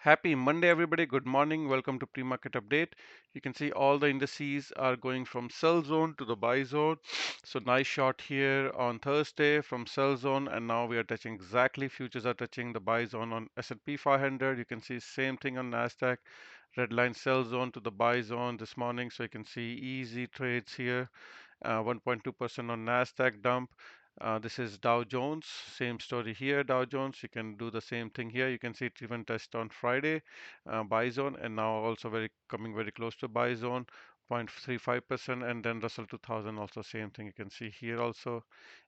Happy Monday, everybody. Good morning. Welcome to pre-market update. You can see all the indices are going from sell zone to the buy zone. So nice shot here on Thursday from sell zone, and now we are touching exactly. Futures are touching the buy zone on S&P 500. You can see same thing on Nasdaq. Red line sell zone to the buy zone this morning. So you can see easy trades here. 1.2% on Nasdaq dump. This is Dow Jones, same story here. Dow Jones, you can do the same thing here. You can see it even touched on Friday, buy zone, and now also coming very close to buy zone, 0.35%, and then Russell 2000 also same thing. You can see here also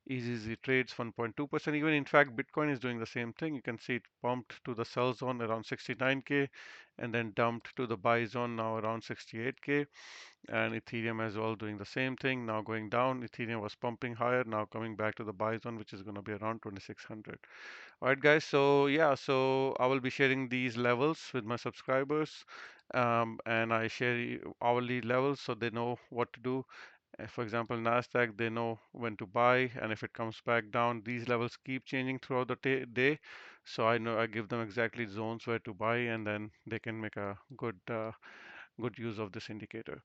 easy trades 1.2%. Even in fact, Bitcoin is doing the same thing. You can see it pumped to the sell zone around 69K, and then dumped to the buy zone now around 68K, and Ethereum as well doing the same thing, now going down. Ethereum was pumping higher, now coming back to the buy zone, which is going to be around 2600. All right, guys, so yeah, so I will be sharing these levels with my subscribers, and I share hourly levels so they know what to do. For example, Nasdaq, they know when to buy, and if it comes back down, these levels keep changing throughout the day. So I know I give them exactly zones where to buy, and then they can make a good use of this indicator.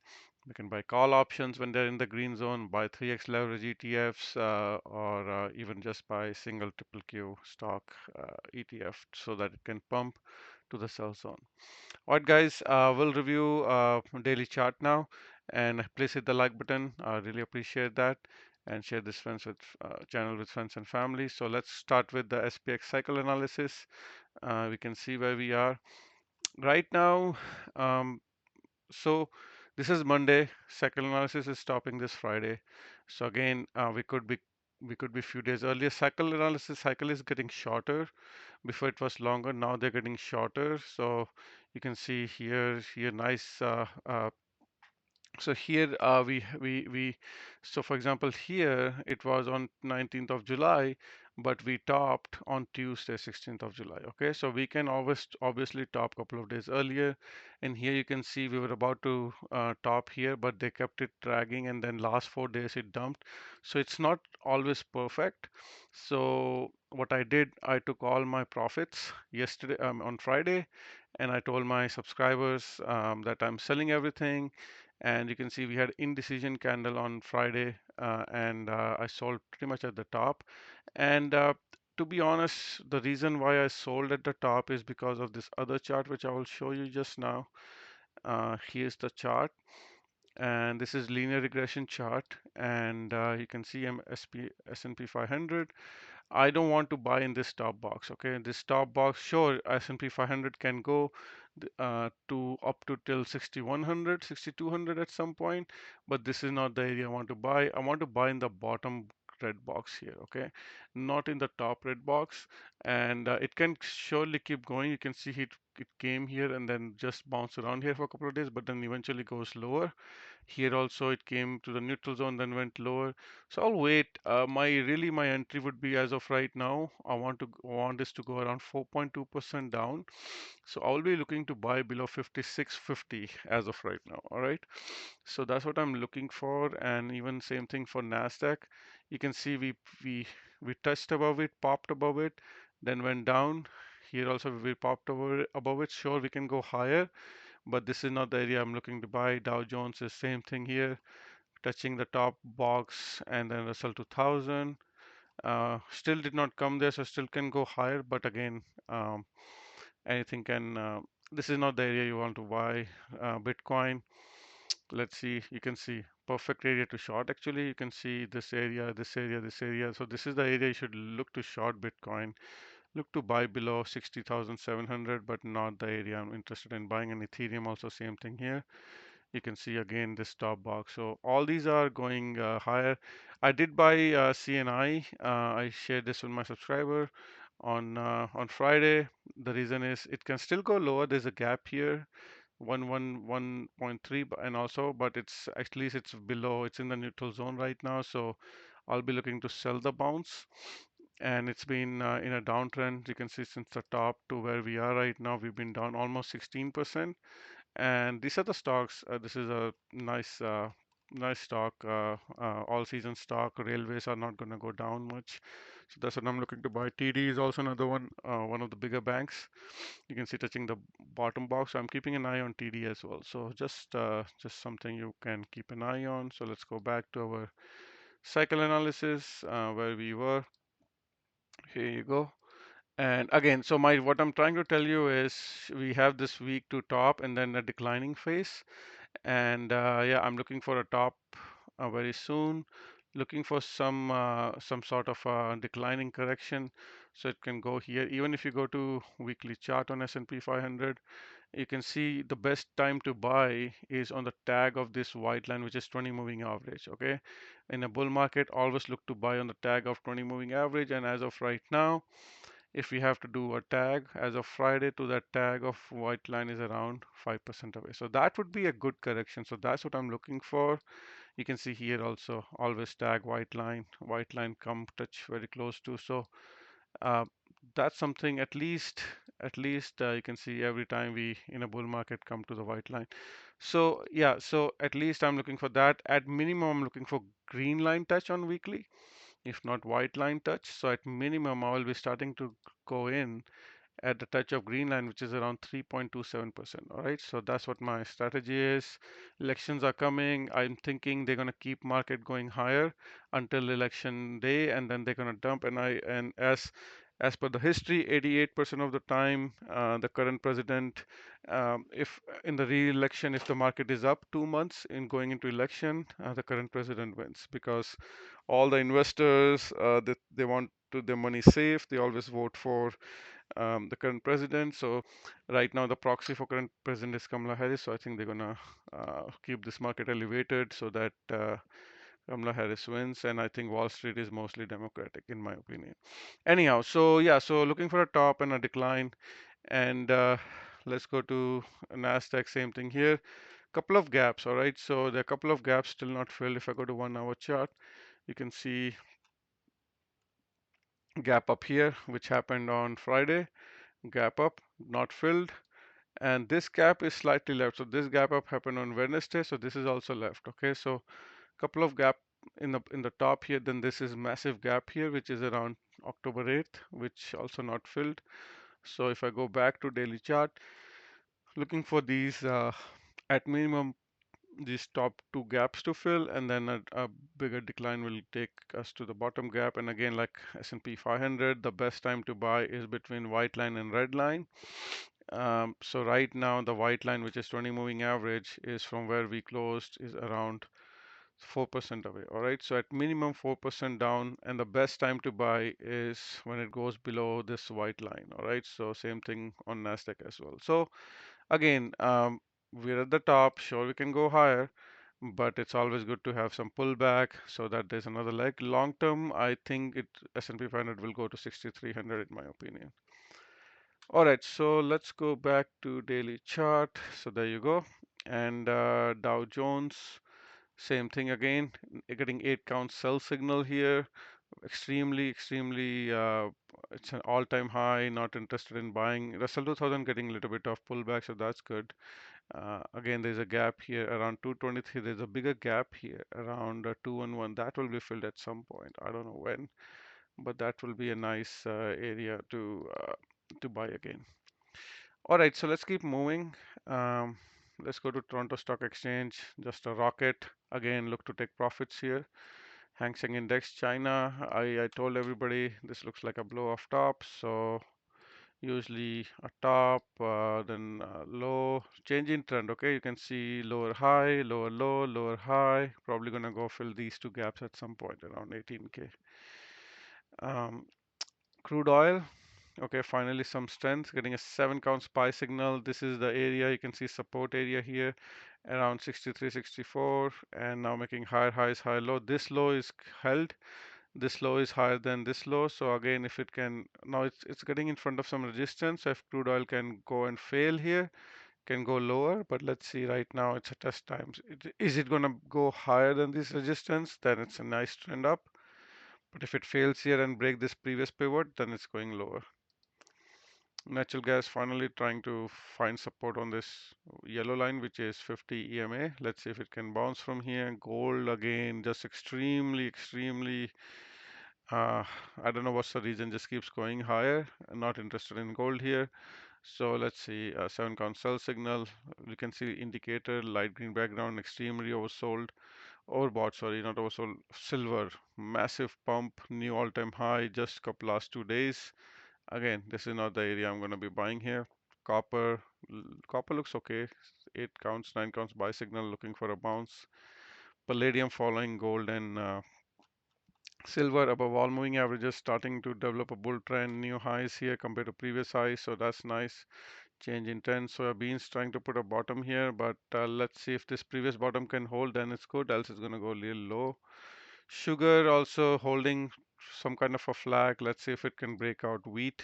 We can buy call options when they're in the green zone, buy 3x leverage ETFs, or even just buy single triple Q stock ETF so that it can pump to the sell zone. All right, guys, we'll review daily chart now, and please hit the like button. I really appreciate that, and share this channel with friends and family. So let's start with the SPX cycle analysis. We can see where we are right now. Um, so this is Monday. Cycle analysis is stopping this Friday. So again, we could be few days earlier. Cycle is getting shorter. Before it was longer. Now they're getting shorter. So you can see here nice so here so for example here it was on 19th of July, but we topped on Tuesday 16th of July. Okay, so we can always obviously top a couple of days earlier, and here you can see we were about to top here, but they kept it dragging, and then last 4 days it dumped. So it's not always perfect. So what I did, I took all my profits yesterday, on Friday, and I told my subscribers that I'm selling everything. And you can see we had indecision candle on Friday, and I sold pretty much at the top. And to be honest, the reason why I sold at the top is because of this other chart, which I will show you just now. Here's the chart, and this is linear regression chart, and you can see S&P 500. I don't want to buy in this top box. Okay, this top box, sure, S&P 500 can go to up to till 6100, 6200 at some point, but this is not the area I want to buy. I want to buy in the bottom red box here. Okay, not in the top red box, and it can surely keep going. You can see it came here and then just bounced around here for a couple of days, but then eventually goes lower. Here also it came to the neutral zone, then went lower. So I'll wait. My entry would be, as of right now, I want this to go around 4.2% down. So I'll be looking to buy below 56.50 as of right now. All right. So that's what I'm looking for, and even same thing for Nasdaq. You can see we we touched above it, popped above it, then went down. Here also we popped above it. Sure, we can go higher, but this is not the area I'm looking to buy. Dow Jones is same thing here, touching the top box, and then Russell 2000. Still did not come there, so still can go higher, but again, anything can. This is not the area you want to buy. Bitcoin. Let's see. You can see perfect area to short. Actually, you can see this area, this area, this area. So this is the area you should look to short Bitcoin. Look to buy below 60,700, but not the area I'm interested in buying. And Ethereum also same thing here. You can see again this top box. So all these are going higher. I did buy CNI. I shared this with my subscriber on Friday. The reason is it can still go lower. There's a gap here, 111.3, and also, but it's below. It's in the neutral zone right now. So I'll be looking to sell the bounce, and it's been in a downtrend. You can see since the top to where we are right now, we've been down almost 16%. And these are the stocks. This is a nice stock, all season stock. Railways are not going to go down much. So that's what I'm looking to buy. TD is also another one of the bigger banks. You can see touching the bottom box. So I'm keeping an eye on TD as well. So just something you can keep an eye on. So let's go back to our cycle analysis where we were. Here you go. And again, so my what I'm trying to tell you is we have this week to top and then a declining phase. And yeah, I'm looking for a top very soon. Looking for some sort of declining correction, so it can go here. Even if you go to weekly chart on S&P 500, you can see the best time to buy is on the tag of this white line, which is 20 moving average. Okay, in a bull market, always look to buy on the tag of 20 moving average. And as of right now, if we have to do a tag as of Friday to that tag of white line is around 5% away. So that would be a good correction. So that's what I'm looking for. You can see here also always tag white line come touch very close to. So uh, that's something at least you can see every time we in a bull market come to the white line. So yeah, so at least I'm looking for that. At minimum, I'm looking for green line touch on weekly, if not white line touch. So at minimum, I will be starting to go in at the touch of green line, which is around 3.27%. All right, so that's what my strategy is. Elections are coming. I'm thinking they're going to keep market going higher until election day, and then they're going to dump. And as per the history, 88% of the time, the current president, if in the re-election, if the market is up 2 months in going into election, the current president wins because all the investors they want to their money safe. They always vote for the current president. So right now the proxy for current president is Kamala Harris. So I think they're gonna keep this market elevated so that Kamala Harris wins. And I think Wall Street is mostly Democratic in my opinion. Anyhow, so yeah, so looking for a top and a decline. And let's go to Nasdaq. Same thing here. Couple of gaps. All right. So there are a couple of gaps still not filled. If I go to 1 hour chart, you can see gap up here, which happened on Friday. Gap up, not filled. And this gap is slightly left. So this gap up happened on Wednesday, so this is also left. Okay, so couple of gap in the top here. Then this is massive gap here, which is around October 8th, which also not filled. So if I go back to daily chart, looking for these at minimum these top two gaps to fill, and then a bigger decline will take us to the bottom gap. And again, like S&P 500, the best time to buy is between white line and red line. So right now, the white line, which is 20 moving average, is from where we closed, is around 4% away. All right, so at minimum 4% down, and the best time to buy is when it goes below this white line. All right, so same thing on Nasdaq as well. So again, we're at the top. Sure, we can go higher, but it's always good to have some pullback so that there's another leg. Long term, I think S&P 500 will go to 6,300 in my opinion. All right, so let's go back to daily chart. So there you go. And Dow Jones, same thing again, getting 8 count sell signal here. Extremely, it's an all-time high. Not interested in buying. Russell 2000 getting a little bit of pullback, so that's good. Again, there's a gap here around 223. There's a bigger gap here around 211. That will be filled at some point. I don't know when, but that will be a nice area to buy again. All right, so let's keep moving. Um, let's go to Toronto Stock Exchange. Just a rocket. Again, look to take profits here. Hang Seng Index China. I told everybody this looks like a blow off top. So usually a top, then low, change in trend. Okay, you can see lower high, lower low, lower high. Probably gonna go fill these two gaps at some point around 18K. Crude oil. Okay, finally some strength, getting a 7 count SPY signal. This is the area, you can see support area here around 63, 64, and now making higher highs, higher low. This low is held. This low is higher than this low. So again, if it can, now it's getting in front of some resistance. So if crude oil can go and fail here, can go lower, but let's see right now it's a test time. Is it gonna go higher than this resistance? Then it's a nice trend up. But if it fails here and break this previous pivot, then it's going lower. Natural gas finally trying to find support on this yellow line, which is 50 EMA. Let's see if it can bounce from here. Gold again, just extremely Uh, I don't know what's the reason, just keeps going higher. I'm not interested in gold here. So let's see, 7 count sell signal. You can see indicator, light green background, extremely oversold, overbought, sorry, not oversold. Silver, massive pump, new all-time high, just couple last 2 days. Again, this is not the area I'm going to be buying here. Copper, copper looks okay. 8 counts, 9 counts buy signal, looking for a bounce. Palladium following gold and silver above all moving averages, starting to develop a bull trend, new highs here compared to previous highs, so that's nice. Change in trend. Soybeans trying to put a bottom here, but let's see if this previous bottom can hold, then it's good, else it's going to go a little low. Sugar also holding some kind of a flag. Let's see if it can break out. Wheat.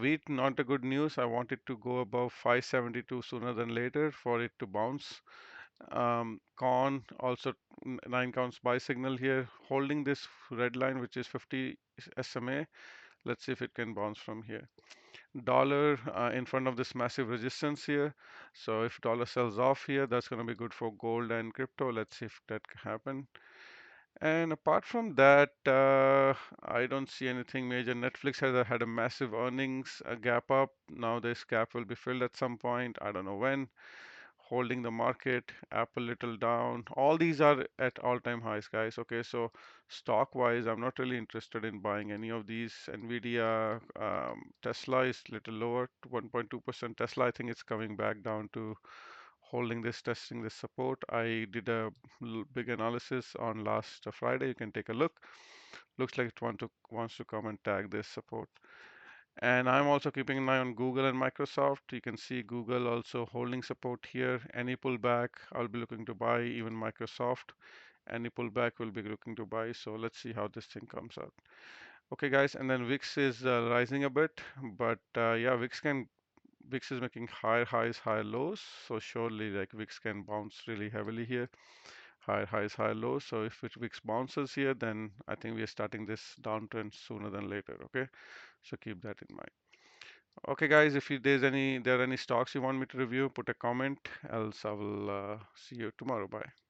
Wheat, not a good news. I want it to go above 572 sooner than later for it to bounce. Corn also 9 counts buy signal here, holding this red line, which is 50 SMA. Let's see if it can bounce from here. Dollar in front of this massive resistance here. So if dollar sells off here, that's going to be good for gold and crypto. Let's see if that can happen. And apart from that, I don't see anything major. Netflix has had a massive earnings gap up. Now this gap will be filled at some point. I don't know when. Holding the market, Apple little down. All these are at all-time highs, guys. Okay, so stock-wise, I'm not really interested in buying any of these. NVDA, Tesla is little lower, 1.2%. Tesla, I think it's coming back down to holding this, testing this support. I did a big analysis on last Friday. You can take a look. Looks like it wants to come and tag this support. And I'm also keeping an eye on Google and Microsoft. You can see Google also holding support here. Any pullback, I'll be looking to buy. Even Microsoft, any pullback will be looking to buy. So let's see how this thing comes out. Okay, guys, and then VIX is rising a bit, but yeah, VIX is making higher highs, higher lows. So surely, like VIX can bounce really heavily here, higher highs, higher lows. So if VIX bounces here, then I think we are starting this downtrend sooner than later. Okay, so keep that in mind. Okay, guys, if there are any stocks you want me to review, put a comment, else I will see you tomorrow. Bye.